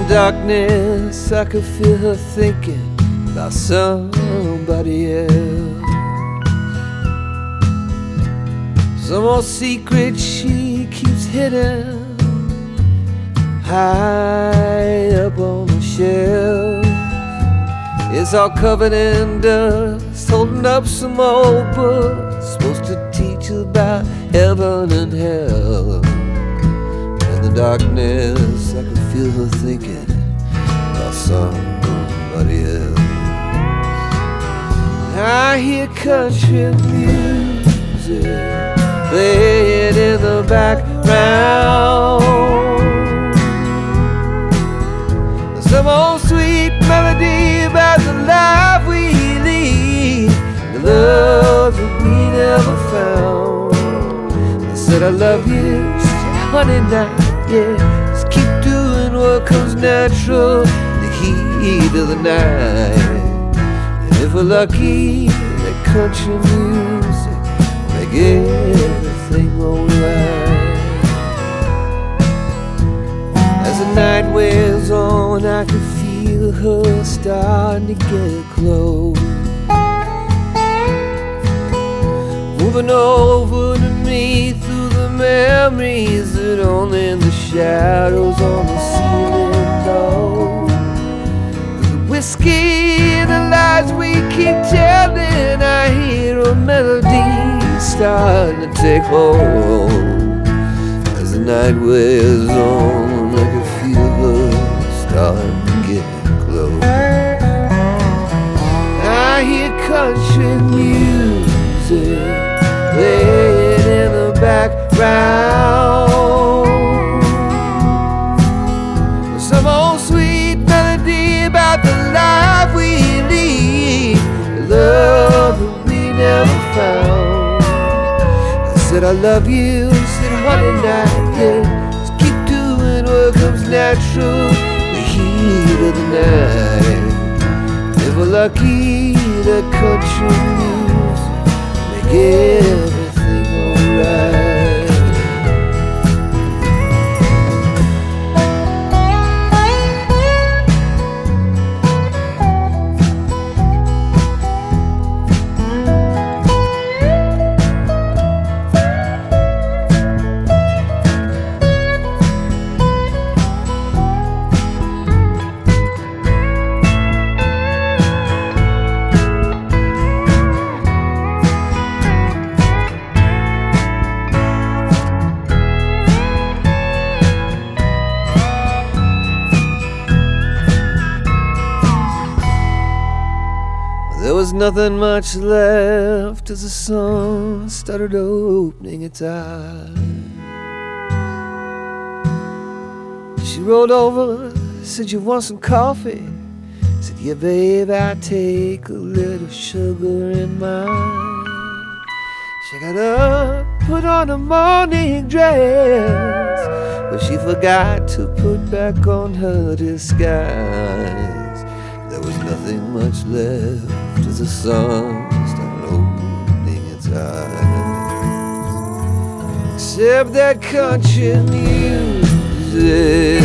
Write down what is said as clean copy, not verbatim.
darkness, I could feel her thinking about somebody else. Some old secret she keeps hidden high up on the shelf. It's all covered in dust, holding up some old books supposed to teach about heaven and hell. In the darkness, I could feel her thinking about somebody else. I hear country music playing in the background. Some old sweet melody about the life we lead, the love that we never found. I said I love you, she said honey now, yeah, just keep doing what comes natural in the heat of the night. And if we're lucky, that country music make everything alright. As the night wears on, I can feel her starting to get close, moving over to me through the memories that only the shadows on the ceiling know. The whiskey and the lies we keep telling, I hear a melody starting to take hold. As the night wears on, I can feel her starting to get close. I hear country music playing in the background. Some old sweet melody about the life we lead, the love that we never found. I said I love you, said honey now, yeah, just keep doing what comes natural in the heat of the night. If we're lucky, the country music make everything alright. There was nothing much left as the sun started opening its eyes. She rolled over, said, "You want some coffee?" Said, "Yeah, babe, I take a little sugar in mine." She got up, put on a morning dress, but she forgot to put back on her disguise. There was nothing much left as the sun started opening its eyes, except that country music.